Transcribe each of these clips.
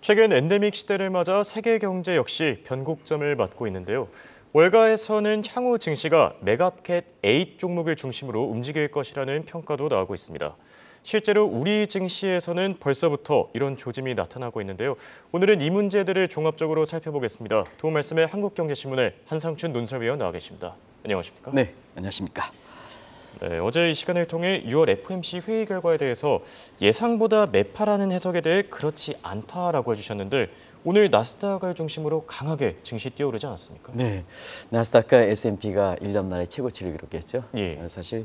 최근 엔데믹 시대를 맞아 세계 경제 역시 변곡점을 맞고 있는데요. 월가에서는 향후 증시가 메가캡 8 종목을 중심으로 움직일 것이라는 평가도 나오고 있습니다. 실제로 우리 증시에서는 벌써부터 이런 조짐이 나타나고 있는데요. 오늘은 이 문제들을 종합적으로 살펴보겠습니다. 도움 말씀에 한국경제신문의 한상춘 논설위원 나와 계십니다. 안녕하십니까? 네, 안녕하십니까? 네, 어제 이 시간을 통해 6월 FOMC 회의 결과에 대해서 예상보다 매파라는 해석에 대해 그렇지 않다라고 해주셨는데 오늘 나스닥을 중심으로 강하게 증시 뛰어오르지 않았습니까? 네, 나스닥과 S&P가 1년 만에 최고치를 기록했죠. 예. 사실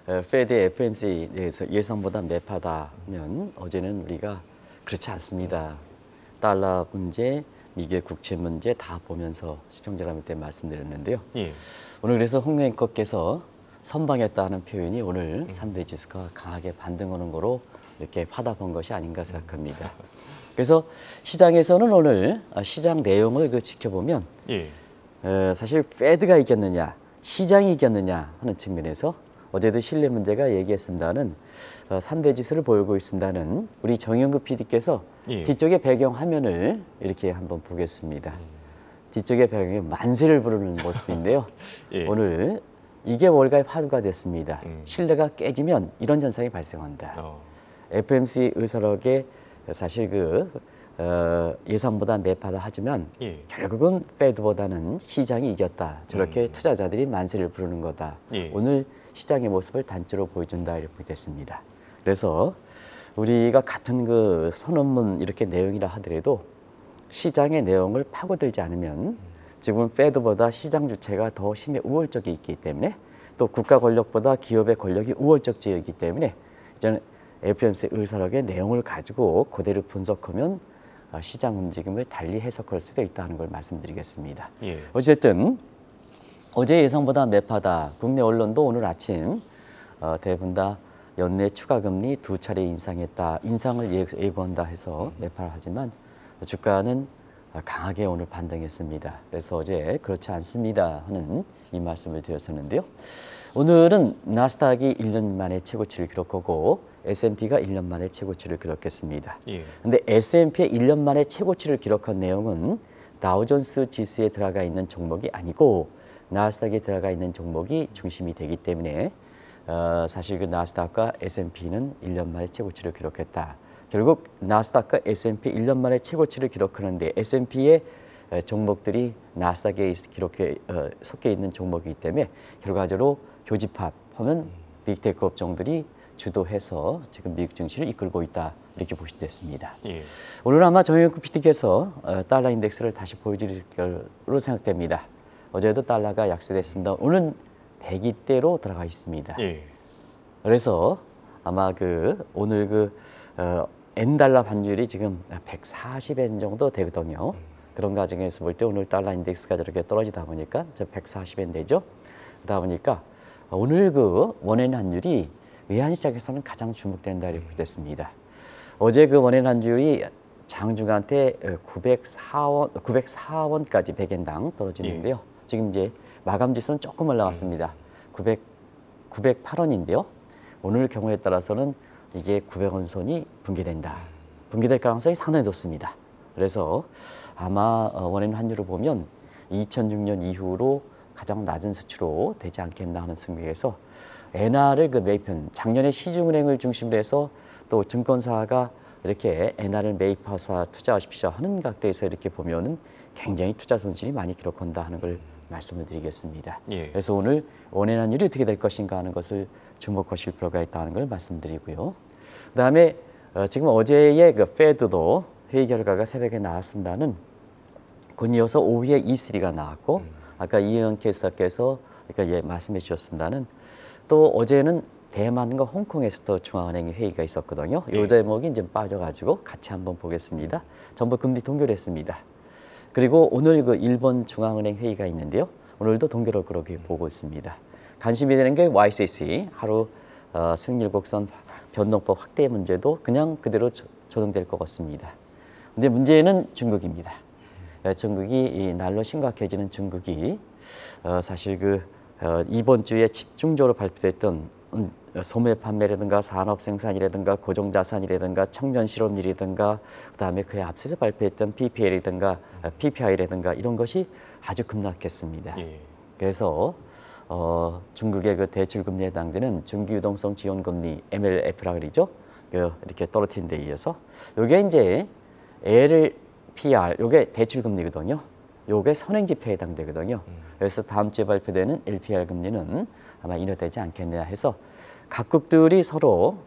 페드의 FOMC에 대해서 예상보다 매파다면 어제는 우리가 그렇지 않습니다. 달러 문제, 미국의 국채 문제 다 보면서 시청자분한테 말씀드렸는데요. 예. 오늘 그래서 홍 앵커께서 선방했다는 표현이 오늘 3대 지수가 강하게 반등하는 거로 이렇게 받아본 것이 아닌가 생각합니다. 그래서 시장에서는 오늘 시장 내용을 지켜보면 예. 사실 페드가 이겼느냐, 시장이 이겼느냐 하는 측면에서 어제도 신뢰 문제가 얘기했습니다는 3대 지수를 보이고 있습니다는 우리 정영급 PD께서 예. 뒤쪽에 배경 화면을 이렇게 한번 보겠습니다. 뒤쪽에 배경에 만세를 부르는 모습인데요. 예. 오늘 이게 월가의 화두가 됐습니다. 신뢰가 깨지면 이런 현상이 발생한다. FOMC 의사록에 사실 예상보다 매파다 하지만 예. 결국은 페드보다는 시장이 이겼다. 저렇게 투자자들이 만세를 부르는 거다. 예. 오늘 시장의 모습을 단적으로 보여준다 이렇게 됐습니다. 그래서 우리가 같은 선언문 이렇게 내용이라 하더라도 시장의 내용을 파고들지 않으면 지금 페드보다 시장 주체가 더 힘의 우월적이 있기 때문에 또 국가 권력보다 기업의 권력이 우월적지이기 때문에 이제는 FOMC 의사록의 내용을 가지고 그대로 분석하면 시장 움직임을 달리 해석할 수도 있다는 걸 말씀드리겠습니다. 예. 어쨌든 어제 예상보다 매파다. 국내 언론도 오늘 아침 대부분 다 연내 추가 금리 2차례 인상했다. 인상을 예고한다 해서 매파를 하지만 주가는 강하게 오늘 반등했습니다. 그래서 어제 그렇지 않습니다 하는 이 말씀을 드렸었는데요. 오늘은 나스닥이 1년 만에 최고치를 기록하고 S&P가 1년 만에 최고치를 기록했습니다. 그런데 S&P의 1년 만에 최고치를 기록한 내용은 다우존스 지수에 들어가 있는 종목이 아니고 나스닥에 들어가 있는 종목이 중심이 되기 때문에 사실 나스닥과 S&P는 1년 만에 최고치를 기록했다. 결국 나스닥과 S&P 1년 만에 최고치를 기록하는데 S&P의 종목들이 나스닥에 속해 있는 종목이기 때문에 결과적으로 교집합하면 빅테크 업종들이 주도해서 지금 미국 증시를 이끌고 있다 이렇게 보시면 됐습니다. 예. 오늘 아마 정영국 PD께서 달러 인덱스를 다시 보여드릴 걸로 생각됩니다. 어제도 달러가 약세됐습니다. 오늘은 102대로 들어가 있습니다. 예. 그래서 아마 오늘 N달러 환율이 지금 140엔 정도 되거든요. 그런 과정에서 볼 때 오늘 달러 인덱스가 저렇게 떨어지다 보니까 140엔 되죠. 그러다 보니까 오늘 원엔 환율이 외환 시장에서는 가장 주목된다 이렇게 됐습니다. 어제 원엔 환율이 장중한테 904원까지 100엔당 떨어지는데요. 지금 이제 마감 지수는 조금 올라갔습니다. 908원인데요. 오늘 경우에 따라서는 이게 900원 선이 붕괴된다. 붕괴될 가능성이 상당히 높습니다. 그래서 아마 원엔 환율을 보면 2006년 이후로 가장 낮은 수치로 되지 않겠나 하는 측면에서 엔화를 매입한 작년에 시중은행을 중심으로 해서 또 증권사가 이렇게 엔화를 매입해서 투자하십시오 하는 각도에서 이렇게 보면은 굉장히 투자 손실이 많이 기록한다 하는 걸 말씀을 드리겠습니다. 예. 그래서 오늘 원엔 환율이 어떻게 될 것인가 하는 것을 주목하실 필요가 있다는 걸 말씀드리고요. 그다음에 지금 어제의 페드도 회의 결과가 새벽에 나왔습니다는 곧이어서 오후에 E3가 나왔고 아까 이영 캐스터께서 말씀해 주셨습니다는 또 어제는 대만과 홍콩에서도 중앙은행 회의가 있었거든요. 이 대목이 이제 빠져가지고 같이 한번 보겠습니다. 전부 금리 동결했습니다. 그리고 오늘 일본 중앙은행 회의가 있는데요. 오늘도 동결을 그렇게 보고 있습니다. 관심이 되는 게 YCC 하루 수익률 곡선 변동법 확대 문제도 그냥 그대로 조정될 것 같습니다. 근데 문제는 중국입니다. 중국이 날로 심각해지는 중국이 사실 이번 주에 집중적으로 발표됐던 소매 판매라든가 산업 생산이라든가 고정자산이라든가 청년 실업률이라든가 그다음에 그에 앞서서 발표했던 PPL이라든가 PPI라든가 이런 것이 아주 급락했습니다. 예. 그래서 중국의 그 대출 금리에 해당되는 중기 유동성 지원 금리 MLF라 그러죠. 이렇게 떨어뜨린 데 이어서 요게 이제 LPR 요게 대출 금리거든요. 요게 선행 지표에 해당되거든요. 그래서 다음 주에 발표되는 LPR 금리는 아마 인하되지 않겠냐 해서 각국들이 서로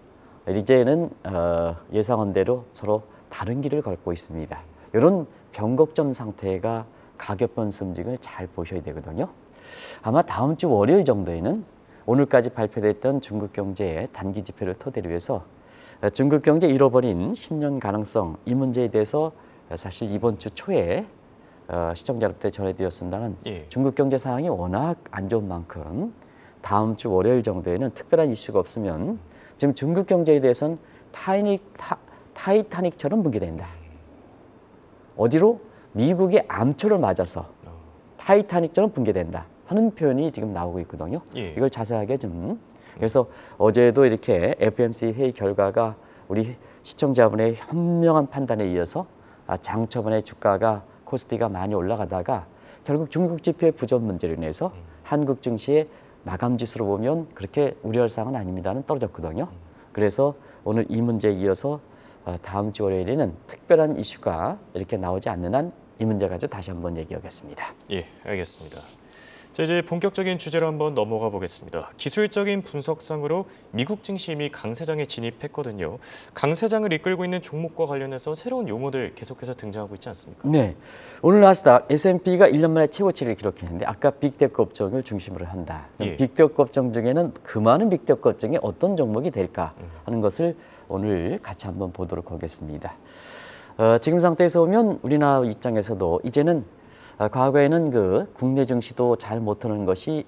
이제는 예상한대로 서로 다른 길을 걷고 있습니다. 이런 변곡점 상태가 가격 변수 움직임을 잘 보셔야 되거든요. 아마 다음 주 월요일 정도에는 오늘까지 발표됐던 중국 경제의 단기 지표를 토대로 해서 중국 경제 잃어버린 10년 가능성 이 문제에 대해서 사실 이번 주 초에 시청자 여러분께 전해드렸습니다는 예. 중국 경제 상황이 워낙 안 좋은 만큼 다음 주 월요일 정도에는 특별한 이슈가 없으면 지금 중국 경제에 대해서는 타이타닉처럼 붕괴된다. 어디로? 미국의 암초를 맞아서 타이타닉처럼 붕괴된다 하는 표현이 지금 나오고 있거든요. 예. 이걸 자세하게 좀 그래서 어제도 이렇게 FOMC 회의 결과가 우리 시청자분의 현명한 판단에 이어서 장 초반에 주가가 코스피가 많이 올라가다가 결국 중국 지표의 부전 문제로 인해서 한국 증시의 마감 지수로 보면 그렇게 우려할 사항은 아닙니다는 떨어졌거든요. 그래서 오늘 이 문제에 이어서 다음 주 월요일에는 특별한 이슈가 이렇게 나오지 않는 한 이 문제 가지고 다시 한번 얘기하겠습니다. 예, 알겠습니다. 자, 이제 본격적인 주제로 한번 넘어가 보겠습니다. 기술적인 분석상으로 미국 증시 이미 강세장에 진입했거든요. 강세장을 이끌고 있는 종목과 관련해서 새로운 용어들 계속해서 등장하고 있지 않습니까? 네, 오늘 나스닥 S&P가 1년 만에 최고치를 기록했는데 아까 빅테크 업종을 중심으로 한다. 예. 빅테크 업종 중에는 그 많은 빅테크 업종에 어떤 종목이 될까 하는 것을 오늘 같이 한번 보도록 하겠습니다. 지금 상태에서 보면 우리나라 입장에서도 이제는 과거에는 그 국내 증시도 잘 못하는 것이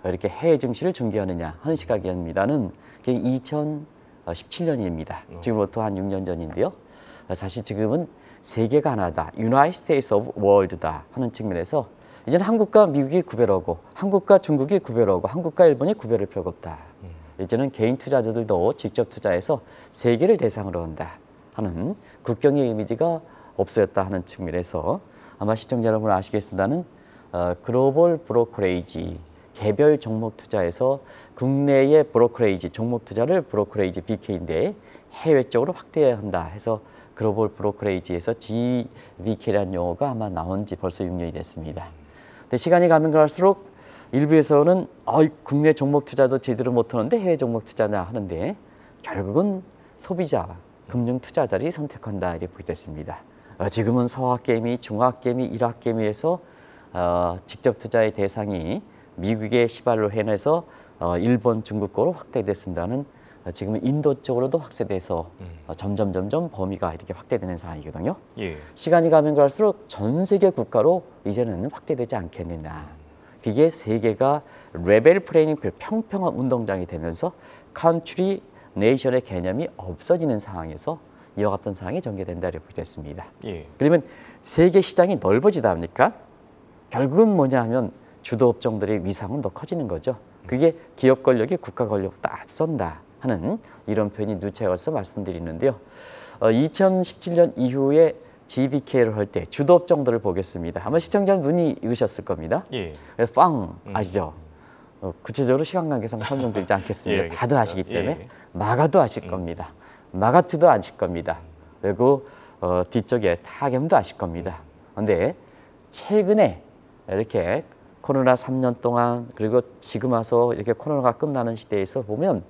이렇게 해외 증시를 중개하느냐 하는 시각이었습니다는 그게 2017년입니다. 지금부터 한 6년 전인데요. 사실 지금은 세계가 하나다, United States of World다 하는 측면에서 이제는 한국과 미국이 구별하고 한국과 중국이 구별하고 한국과 일본이 구별할 필요가 없다. 이제는 개인 투자자들도 직접 투자해서 세계를 대상으로 한다 하는 국경의 이미지가 없어졌다 하는 측면에서 아마 시청자 여러분 아시겠습니다는 글로벌 브로커레이지 개별 종목 투자에서 국내의 브로커레이지 종목 투자를 브로커레이지 BK인데 해외 쪽으로 확대해야 한다 해서 글로벌 브로커레이지에서 GBK라는 용어가 아마 나온 지 벌써 6년이 됐습니다. 근데 시간이 가면 갈수록 일부에서는 국내 종목 투자도 제대로 못하는데 해외 종목 투자냐 하는데 결국은 소비자, 금융 투자자들이 선택한다 이렇게 보게 됐습니다. 지금은 서학개미, 중학개미, 일학개미에서 직접 투자의 대상이 미국의 시발로 해내서 일본, 중국으로 확대됐습니다는 지금은 인도 쪽으로도 확대돼서 점점 범위가 이렇게 확대되는 상황이거든요. 예. 시간이 시간이 가면 갈수록 전 세계 국가로 이제는 확대되지 않겠느냐. 그게 세계가 레벨 플레이잉 필드 평평한 운동장이 되면서 컨트리, 네이션의 개념이 없어지는 상황에서 이와 같은 상황이 전개된다 이렇게 보겠습니다. 예. 그러면 세계 시장이 넓어지다 보니까 결국은 뭐냐 하면 주도 업종들의 위상은 더 커지는 거죠. 그게 기업 권력이 국가 권력보다 앞선다 하는 이런 표현이 누차여서 말씀드리는데요. 2017년 이후에 GBK를 할 때 주도 업종들을 보겠습니다. 아마 시청자 눈이 익으셨을 겁니다. 예. 빵 아시죠? 구체적으로 시간 관계상 설명드리지 않겠습니다. 예, 다들 아시기 때문에 예. 마가도 아실 겁니다. 마가츠도 아실 겁니다. 그리고 뒤쪽에 타겜도 아실 겁니다. 그런데 최근에 이렇게 코로나 3년 동안 그리고 지금 와서 이렇게 코로나가 끝나는 시대에서 보면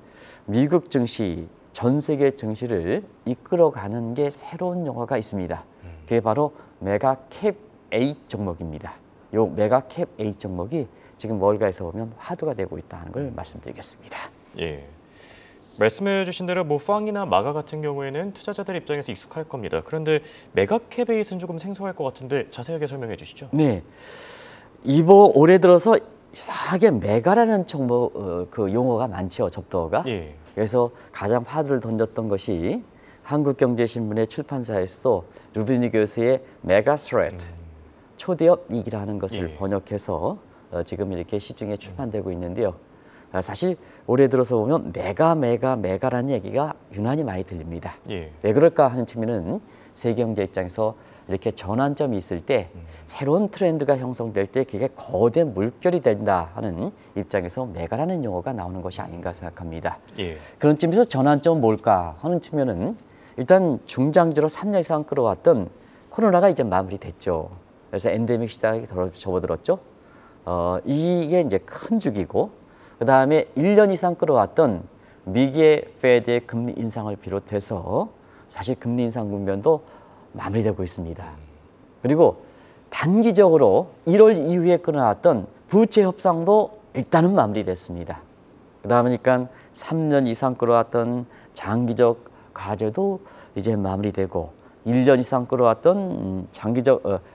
미국 증시, 전 세계 증시를 이끌어가는 게 새로운 용어가 있습니다. 그게 바로 메가캡 8 종목입니다. 이 메가캡 8 종목이 지금 월가에서 보면 화두가 되고 있다는 걸 말씀드리겠습니다. 예. 말씀해 주신 대로 뭐 팡이나 마가 같은 경우에는 투자자들 입장에서 익숙할 겁니다. 그런데 메가캡 에잇은 조금 생소할 것 같은데 자세하게 설명해 주시죠. 네. 이번 올해 들어서 이상하게 메가라는 종목 그 용어가 많죠. 접도어가. 예. 그래서 가장 화두를 던졌던 것이 한국경제신문의 출판사에서도 루비니 교수의 메가 스트레트 초대업 위기라는 것을 예. 번역해서 지금 이렇게 시중에 출판되고 있는데요. 사실 올해 들어서 보면 메가라는 얘기가 유난히 많이 들립니다. 예. 왜 그럴까 하는 측면은 세계경제 입장에서 이렇게 전환점이 있을 때 새로운 트렌드가 형성될 때 그게 거대 물결이 된다 하는 입장에서 메가라는 용어가 나오는 것이 아닌가 생각합니다. 예. 그런 점에서 전환점은 뭘까 하는 측면은 일단 중장기로 3년 이상 끌어왔던 코로나가 이제 마무리됐죠. 그래서 엔데믹 시대에 접어들었죠. 이게 이제 큰 주기고, 그 다음에 1년 이상 끌어왔던 미국의 페드의 금리 인상을 비롯해서 사실 금리 인상 국면도 마무리되고 있습니다. 그리고 단기적으로 1월 이후에 끌어놨던 부채 협상도 일단은 마무리됐습니다. 그러니까 3년 이상 끌어왔던 장기적 과제도 이제 마무리되고 1년 이상 끌어왔던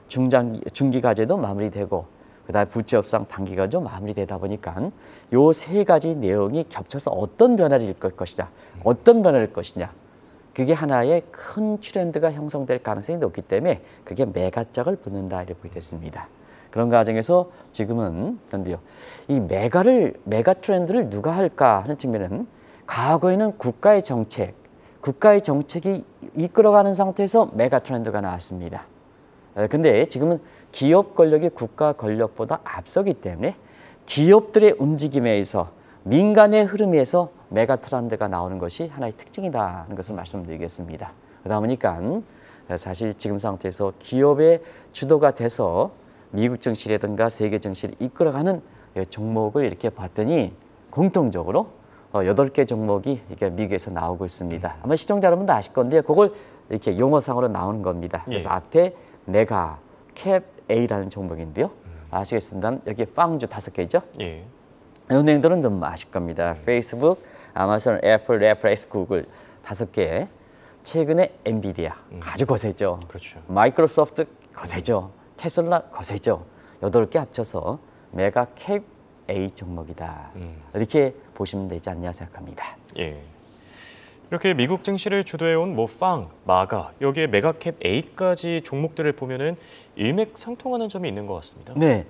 중기 과제도 마무리되고 그다음에 부채 협상 단기 과제도 마무리되다 보니까 요 세 가지 내용이 겹쳐서 어떤 변화를 일으킬 것이냐, 어떤 변화를 일 것이냐, 그게 하나의 큰 트렌드가 형성될 가능성이 높기 때문에 그게 메가짝을 붙는다 이렇게 보겠습니다. 그런 과정에서 지금은 그런데요, 이 메가 트렌드를 누가 할까 하는 측면은 과거에는 국가의 정책이 이끌어가는 상태에서 메가 트렌드가 나왔습니다. 근데 지금은 기업 권력이 국가 권력보다 앞서기 때문에 기업들의 움직임에 의해서 민간의 흐름에 의해서 메가 트렌드가 나오는 것이 하나의 특징이다 하는 것을 말씀드리겠습니다. 그러다 보니까 사실 지금 상태에서 기업의 주도가 돼서 미국 증시라든가 세계 증시를 이끌어가는 종목을 이렇게 봤더니 공통적으로 8개 종목이 이게 미국에서 나오고 있습니다. 아마 시청자 여러분도 아실 건데 그걸 이렇게 용어상으로 나오는 겁니다. 그래서 앞에 메가, 캡 A라는 종목인데요. 아시겠습니다. 여기 빵주 5개죠. 예. 은행들은 좀 아실 겁니다. 페이스북, 아마존, 애플, 넷플릭스, 구글 5개. 최근에 엔비디아 아주 거세죠. 그렇죠. 마이크로소프트 거세죠. 테슬라 거세죠. 8개 합쳐서 메가 캡 A 종목이다. 이렇게 보시면 되지 않냐 생각합니다. 예. 이렇게 미국 증시를 주도해온 마가 여기에 메가캡 A까지 종목들을 보면은 일맥상통하는 점이 있는 것 같습니다. 네,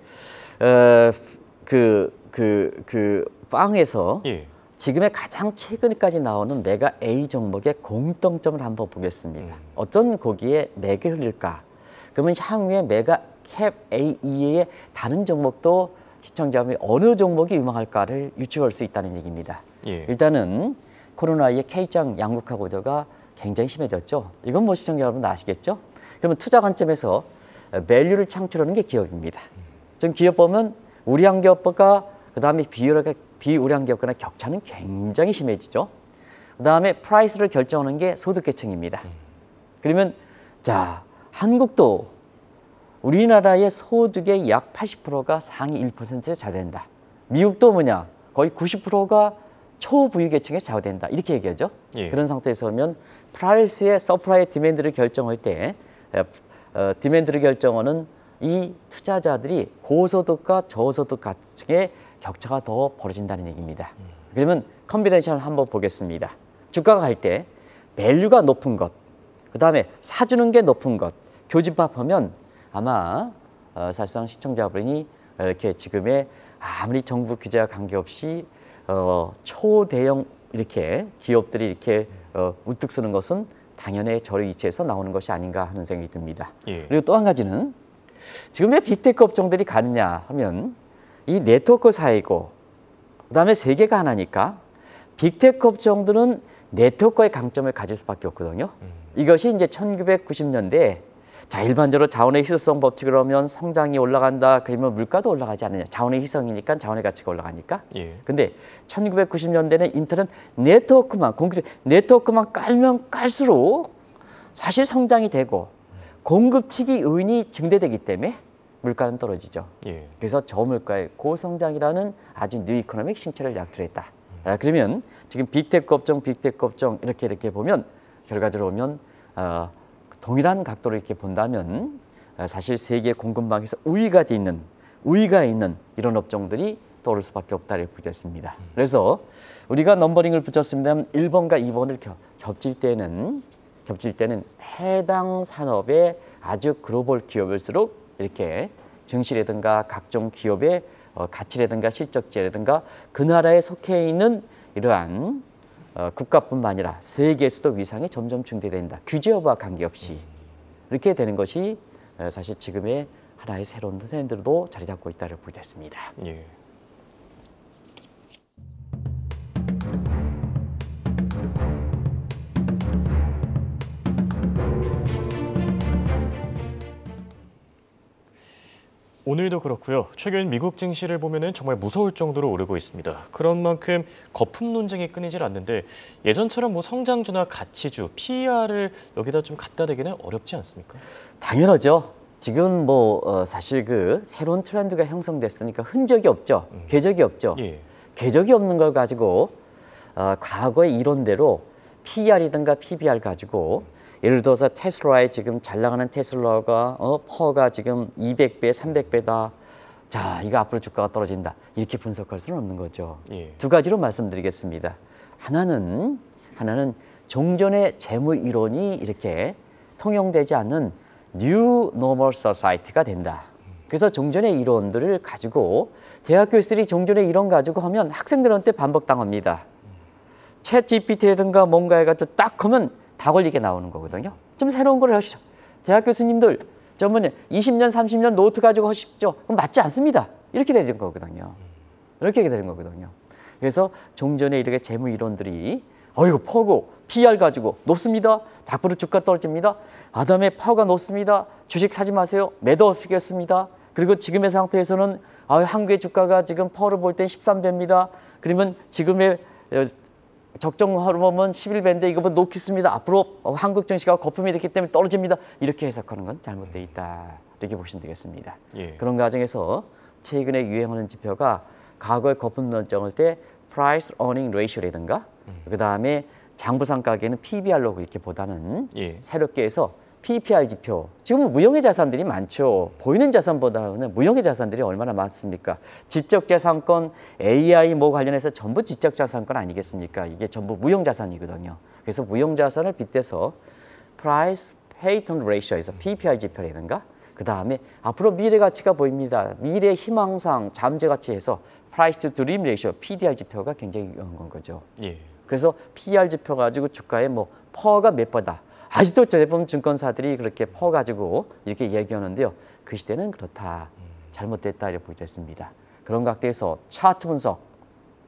빵에서 예. 지금의 가장 최근까지 나오는 메가 A 종목의 공통점을 한번 보겠습니다. 어떤 거기에 맥이 흘릴까? 그러면 향후에 메가 캡 A 이외의 다른 종목도 시청자분이 어느 종목이 유망할까를 유추할 수 있다는 얘기입니다. 예. 일단은 코로나2의 K장 양극화 구조가 굉장히 심해졌죠. 이건 뭐 시청자 여러분 아시겠죠? 그러면 투자 관점에서 밸류를 창출하는 게 기업입니다. 지금 기업 보면 우량 기업과 그다음에 비우량 기업과의 격차는 굉장히 심해지죠. 그다음에 프라이스를 결정하는 게 소득계층입니다. 그러면 자, 한국도 우리나라의 소득의 약 80%가 상위 1%에 좌우된다. 미국도 뭐냐? 거의 90%가 초부유계층에 좌우된다. 이렇게 얘기하죠. 예. 그런 상태에서 보면 프라이스의 서프라이 디맨드를 결정할 때 디맨드를 결정하는 이 투자자들이 고소득과 저소득층의 격차가 더 벌어진다는 얘기입니다. 그러면 컨비네이션을 한번 보겠습니다. 주가가 갈 때 밸류가 높은 것, 그 다음에 사주는 게 높은 것, 교집합하면 아마 사실상 시청자분이 이렇게 지금의 아무리 정부 규제와 관계없이 초대형 이렇게 기업들이 이렇게 우뚝 서는 것은 당연히 저를 이치에서 나오는 것이 아닌가 하는 생각이 듭니다. 예. 그리고 또 한 가지는 지금 왜 빅테크 업종들이 가느냐 하면 이 네트워크 사회고 그다음에 세계가 하나니까 빅테크 업종들은 네트워크의 강점을 가질 수밖에 없거든요. 이것이 이제 1990년대 자, 일반적으로 자원의 희소성 법칙으로 하면 성장이 올라간다. 그러면 물가도 올라가지 않느냐. 자원의 희성이니까 자원의 가치가 올라가니까. 예. 근데 1990년대는 인터넷 네트워크만 깔면 깔수록 사실 성장이 되고 공급 측의 요인이 증대되기 때문에 물가는 떨어지죠. 예. 그래서 저물가의 고성장이라는 아주 뉴 이코노믹 싱체를 약출했다. 그러면 지금 빅테크 업종 이렇게 보면 결과적으로 보면 동일한 각도로 이렇게 본다면 사실 세계 공급망에서 우위가 있는 이런 업종들이 떠오를 수밖에 없다 이렇게 보겠습니다. 그래서 우리가 넘버링을 붙였습니다. 1번과 2번을 겹칠 때는 해당 산업의 아주 글로벌 기업일수록 이렇게 증시라든가 각종 기업의 가치라든가 실적지라든가 그 나라에 속해 있는 이러한 국가뿐만 아니라 세계에서도 위상이 점점 증대된다. 규제 여부와 관계없이 이렇게 되는 것이 사실 지금의 하나의 새로운 트렌드로 자리 잡고 있다고 보게 됐습니다. 예. 오늘도 그렇고요. 최근 미국 증시를 보면은 정말 무서울 정도로 오르고 있습니다. 그런 만큼 거품 논쟁이 끊이질 않는데 예전처럼 뭐 성장주나 가치주, PER을 여기다 좀 갖다 대기는 어렵지 않습니까? 당연하죠. 지금 사실 그 새로운 트렌드가 형성됐으니까 흔적이 없죠. 궤적이 없죠. 예. 궤적이 없는 걸 가지고 과거의 이론대로 PER이든가 PBR 가지고 예를 들어서 테슬라의 지금 잘 나가는 테슬라가 퍼가 지금 200배, 300배다. 자, 이거 앞으로 주가가 떨어진다. 이렇게 분석할 수는 없는 거죠. 예. 두 가지로 말씀드리겠습니다. 하나는 종전의 재무 이론이 이렇게 통용되지 않는 New Normal Society가 된다. 그래서 종전의 이론들을 가지고 대학 교수들이 종전의 이론 가지고 하면 학생들한테 반박당합니다. 챗 GPT라든가 뭔가 해가지고 딱 하면 다 걸리게 나오는 거거든요. 좀 새로운 걸 하시죠. 대학 교수님들 저번에 20년, 30년 노트 가지고 하십시오. 그럼 맞지 않습니다. 이렇게 되는 거거든요. 이렇게 되는 거거든요. 그래서 종전에 이렇게 재무 이론들이 어이구 퍼고 PR 가지고 높습니다. 앞으로 주가 떨어집니다. 다음에 퍼가 높습니다. 주식 사지 마세요. 매도하시겠습니다. 그리고 지금의 상태에서는 한국의 주가가 지금 퍼를 볼 때 13배입니다. 그러면 지금의 적정하로 보면 11배인데 이거보다 높겠습니다. 앞으로 한국 증시가 거품이 됐기 때문에 떨어집니다. 이렇게 해석하는 건 잘못되어 있다. 이렇게 보시면 되겠습니다. 예. 그런 과정에서 최근에 유행하는 지표가 과거에 거품 논정할 때 Price Earning Ratio라든가 그다음에 장부상 가계는 PBR로 이렇게 보다는 예. 새롭게 해서 PPR 지표. 지금은 무형의 자산들이 많죠. 보이는 자산보다는 무형의 자산들이 얼마나 많습니까? 지적자산권, AI 뭐 관련해서 전부 지적자산권 아니겠습니까? 이게 전부 무형자산이거든요. 그래서 무형자산을 빗대서 Price Paid on Ratio에서 PPR 지표라든가 그 다음에 앞으로 미래 가치가 보입니다. 미래 희망상 잠재 가치에서 Price to Dream Ratio, PDR 지표가 굉장히 유용한 건 거죠. 예. 그래서 PER 지표 가지고 주가에 퍼가 몇 배다. 아직도 대부분 증권사들이 그렇게 퍼 가지고 이렇게 얘기하는데요. 그 시대는 그렇다. 잘못됐다 이렇게 보겠습니다. 그런 각도에서 차트 분석,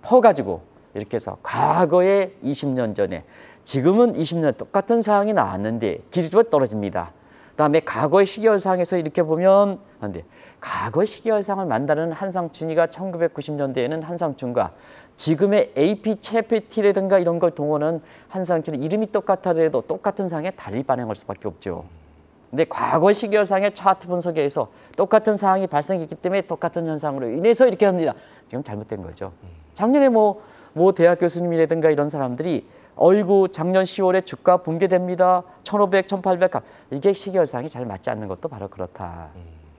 퍼 가지고 이렇게 해서 과거에 20년 전에 지금은 20년 똑같은 상황이 나왔는데 기술적으로 떨어집니다. 그다음에 과거의 시계열상에서 이렇게 보면 안 돼. 과거의 시계열상을 만드는 한상춘이가 1990년대에는 한상춘과 지금의 AP, 채피티라든가 이런 걸 동원한 한상춘은 이름이 똑같아도 똑같은 상에 달리 반응할 수밖에 없죠. 근데 과거 시계열상의 차트 분석에 의해서 똑같은 상황이 발생했기 때문에 똑같은 현상으로 인해서 이렇게 합니다. 지금 잘못된 거죠. 작년에 뭐 대학 교수님이라든가 이런 사람들이 어이구 작년 10월에 주가 붕괴됩니다. 1500, 1800 이게 시계열상이 잘 맞지 않는 것도 바로 그렇다.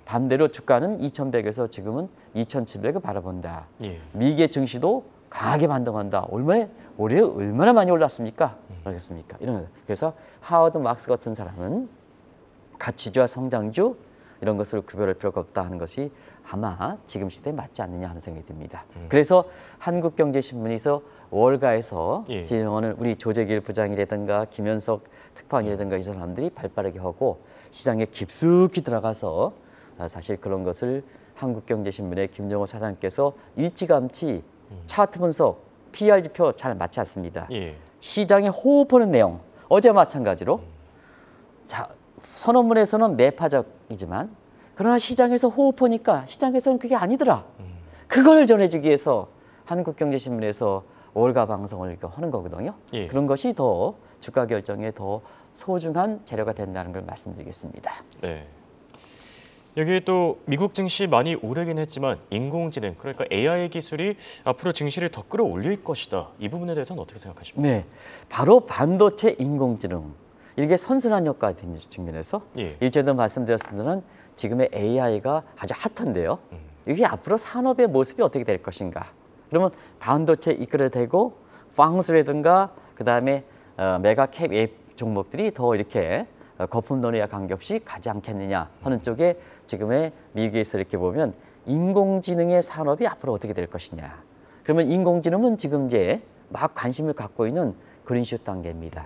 반대로 주가는 2100에서 지금은 2700을 바라본다. 예. 미국의 증시도 강하게 반등한다. 올해 얼마나 많이 올랐습니까? 그렇겠습니까? 이런 거. 그래서 하워드 막스 같은 사람은 가치주와 성장주 이런 것을 구별할 필요가 없다 하는 것이 아마 지금 시대에 맞지 않느냐 하는 생각이 듭니다. 그래서 한국경제신문에서 월가에서 예. 진행하는 우리 조재길 부장이라든가 김현석 특파원이라든가 이 사람들이 발빠르게 하고 시장에 깊숙이 들어가서 사실 그런 것을 한국경제신문의 김정호 사장께서 일찌감치 차트 분석, PR 지표 잘 맞지 않습니다. 예. 시장에 호흡하는 내용, 어제 마찬가지로 자, 선언문에서는 매파적이지만 그러나 시장에서 호흡하니까 시장에서는 그게 아니더라. 그걸 전해주기 위해서 한국경제신문에서 월가 방송을 하는 거거든요. 예. 그런 것이 더 주가 결정에 더 소중한 재료가 된다는 걸 말씀드리겠습니다. 네. 여기 또 미국 증시 많이 오르긴 했지만 인공지능, 그러니까 AI 기술이 앞으로 증시를 더 끌어올릴 것이다. 이 부분에 대해서는 어떻게 생각하십니까? 네, 바로 반도체 인공지능. 이게 선순환 효과가 되는 측면에서 예. 일전에도 말씀드렸습니다만 지금의 AI가 아주 핫한데요. 이게 앞으로 산업의 모습이 어떻게 될 것인가. 그러면 반도체 이끌어대고 방수라든가 그다음에 메가캡 앱 종목들이 더 이렇게 거품 논의와 관계없이 가지 않겠느냐 하는 쪽에 지금의 미국에서 이렇게 보면 인공지능의 산업이 앞으로 어떻게 될 것이냐. 그러면 인공지능은 지금 이제 막 관심을 갖고 있는 그린슛 단계입니다.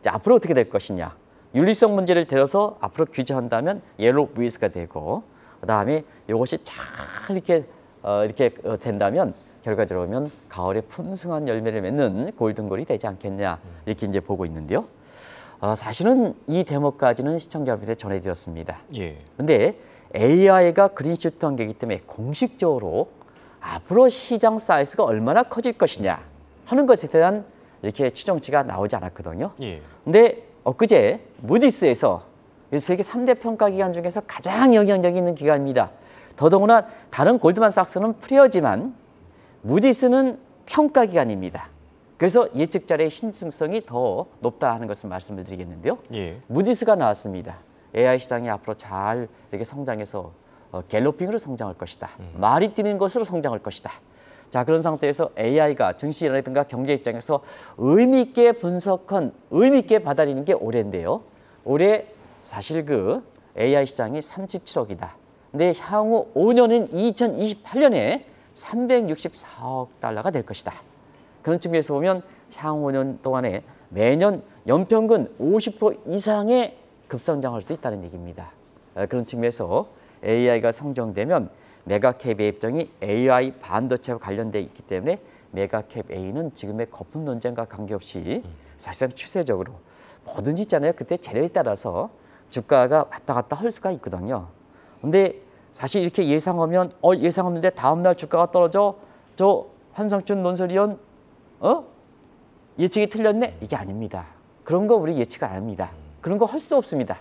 자, 앞으로 어떻게 될 것이냐. 윤리성 문제를 들어서 앞으로 규제한다면 옐로우 브리즈가 되고, 그다음에 이것이 잘 이렇게 된다면 결과적으로 보면 가을에 풍성한 열매를 맺는 골든골이 되지 않겠냐, 이렇게 이제 보고 있는데요. 사실은 이 대목까지는 시청자 여러분한테 전해드렸습니다. 예. 근데 AI가 그린슛 단계이기 때문에 공식적으로 앞으로 시장 사이즈가 얼마나 커질 것이냐 하는 것에 대한 이렇게 추정치가 나오지 않았거든요. 예. 근데 엊그제 무디스에서 세계 3대 평가 기관 중에서 가장 영향력 있는 기관입니다. 더더구나 다른 골드만삭스는 프리어지만 무디스는 평가 기관입니다. 그래서 예측자료의 신빙성이 더 높다 하는 것을 말씀을 드리겠는데요. 예. 무디스가 나왔습니다. AI 시장이 앞으로 잘 이렇게 성장해서 갤로핑으로 성장할 것이다. 말이 뛰는 것으로 성장할 것이다. 자, 그런 상태에서 AI가 증시라든가 경제 입장에서 의미 있게 의미 있게 받아들이는 게 올해인데요. 올해 사실 그 AI 시장이 37억이다. 근데 향후 5년은 2028년에 364억 달러가 될 것이다. 그런 측면에서 보면 향후 5년 동안에 매년 연평균 50% 이상의 급성장할 수 있다는 얘기입니다. 그런 측면에서 AI가 성장되면 메가캡 A 입장이 AI 반도체와 관련돼 있기 때문에 메가캡 A는 지금의 거품 논쟁과 관계없이 사실상 추세적으로 뭐든지 있잖아요. 그때 재료에 따라서 주가가 왔다 갔다 할 수가 있거든요. 근데 사실 이렇게 예상하면 예상했는데 다음날 주가가 떨어져 저 한상춘 논설위원 예측이 틀렸네? 이게 아닙니다. 그런 거 우리 예측 안 합니다. 그런 거 할 수도 없습니다.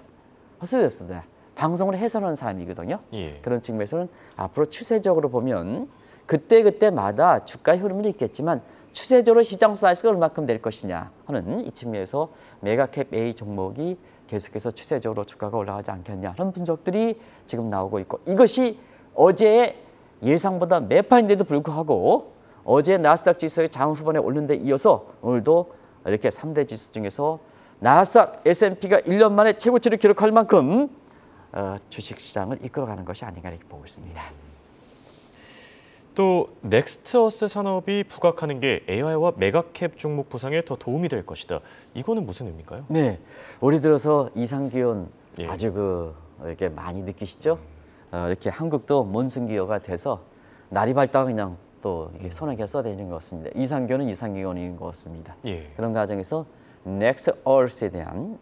할 수도 없습니다. 방송을 해설하는 사람이거든요. 예. 그런 측면에서는 앞으로 추세적으로 보면 그때마다 주가 흐름은 있겠지만 추세적으로 시장 사이즈가 얼마큼 될 것이냐 하는 이 측면에서 메가캡 A 종목이 계속해서 추세적으로 주가가 올라가지 않겠냐 하는 분석들이 지금 나오고 있고, 이것이 어제 예상보다 매파인데도 불구하고 어제 나스닥 지수의 장 후반에 오른 데 이어서 오늘도 이렇게 3대 지수 중에서 나스닥 S&P가 1년 만에 최고치를 기록할 만큼 주식시장을 이끌어가는 것이 아닌가 이렇게 보고 있습니다. 또 넥스트어스 산업이 부각하는 게 AI와 메가캡 종목 부상에 더 도움이 될 것이다. 이거는 무슨 의미인가요? 네, 올해 들어서 이상기온 예. 아주 이렇게 많이 느끼시죠? 이렇게 한국도 몬순기후가 돼서 날이 밝다가 그냥 또 이게 소나기가 쏟아지는 것 같습니다. 이상기온은 이상기온인 것 같습니다. 예. 그런 과정에서 Next Earth에 대한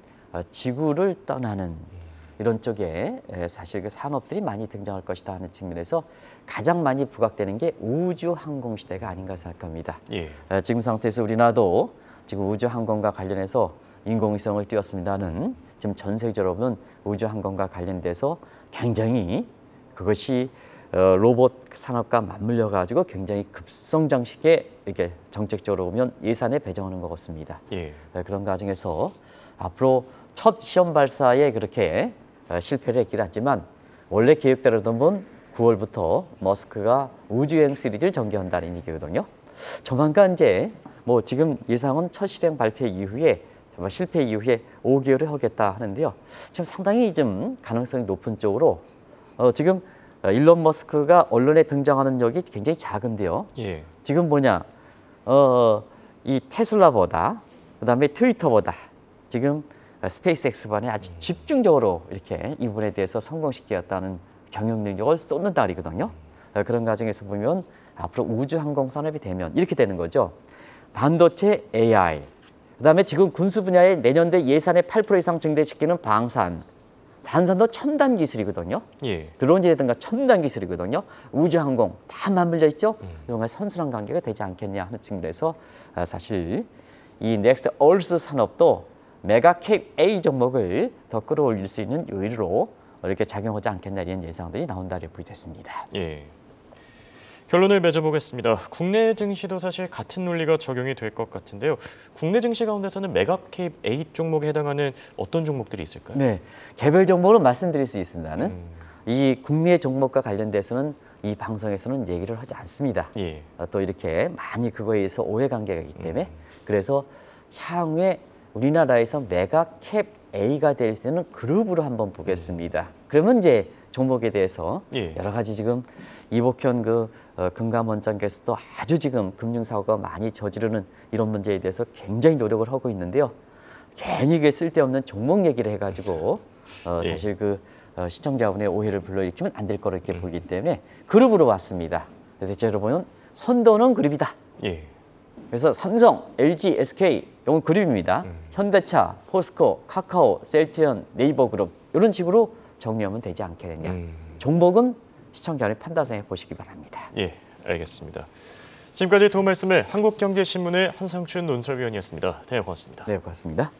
지구를 떠나는 이런 쪽에 사실 그 산업들이 많이 등장할 것이다 하는 측면에서 가장 많이 부각되는 게 우주 항공 시대가 아닌가 생각합니다. 예. 지금 상태에서 우리나라도 지금 우주 항공과 관련해서 인공위성을 띄웠습니다는 지금 전 세계적으로 보면 우주 항공과 관련돼서 굉장히 그것이 로봇 산업과 맞물려 가지고 굉장히 급성장 시기에 이렇게 정책적으로 보면 예산에 배정하는 것 같습니다. 예. 그런 과정에서 앞으로 첫 시험 발사에 그렇게 실패를 했긴 하지만 원래 계획대로라면 9월부터 머스크가 우주여행 시리즈를 전개한다는 얘기거든요. 조만간 이제 뭐 지금 예상은 첫 실행 발표 이후에 실패 이후에 5개월을 하겠다 하는데요. 지금 상당히 좀 가능성이 높은 쪽으로 지금 일론 머스크가 언론에 등장하는 적이 굉장히 작은데요. 예. 지금 뭐냐, 이 테슬라보다 그다음에 트위터보다 지금 스페이스X반에 아주 집중적으로 이렇게 이 부분에 대해서 성공시키겠다는 경영 능력을 쏟는다 그러거든요. 그런 과정에서 보면 앞으로 우주 항공 산업이 되면 이렇게 되는 거죠. 반도체 AI, 그다음에 지금 군수 분야에 내년도에 예산의 8% 이상 증대시키는 방산, 단산도 첨단 기술이거든요. 예. 드론이라든가 첨단 기술이거든요. 우주항공 다 맞물려 있죠. 이런 거 선순환 관계가 되지 않겠냐 하는 측면에서 사실 이 넥스트 얼스 산업도 메가캡 A 종목을 더 끌어올릴 수 있는 요인으로 이렇게 작용하지 않겠나 이런 예상들이 나온다고 보여졌습니다. 예. 결론을 맺어보겠습니다. 국내 증시도 사실 같은 논리가 적용이 될 것 같은데요. 국내 증시 가운데서는 메가캡 A 종목에 해당하는 어떤 종목들이 있을까요? 네, 개별 종목으로 말씀드릴 수 있습니다는 이 국내 종목과 관련돼서는 이 방송에서는 얘기를 하지 않습니다. 예. 또 이렇게 많이 그거에 의해서 오해 관계가 있기 때문에 그래서 향후에 우리나라에서 메가캡 A가 될 수 있는 그룹으로 한번 보겠습니다. 그러면 이제 종목에 대해서 예. 여러 가지 지금 이복현 금감원장께서도 아주 지금 금융사고가 많이 저지르는 이런 문제에 대해서 굉장히 노력을 하고 있는데요. 괜히 그 쓸데없는 종목 얘기를 해가지고 예. 사실 시청자분의 오해를 불러일으키면 안 될 거로 이렇게 보기 때문에 그룹으로 왔습니다. 그래서 여러분은 선도는 그룹이다. 예. 그래서 삼성, LG, SK 이건 그룹입니다. 현대차, 포스코, 카카오, 셀트리온, 네이버 그룹 이런 식으로 정리하면 되지 않겠느냐. 종목은 시청자의 판단해 보시기 바랍니다. 예, 알겠습니다. 지금까지 도움 말씀을 한국경제신문의 한상춘 논설위원이었습니다. 네, 고맙습니다. 네, 고맙습니다.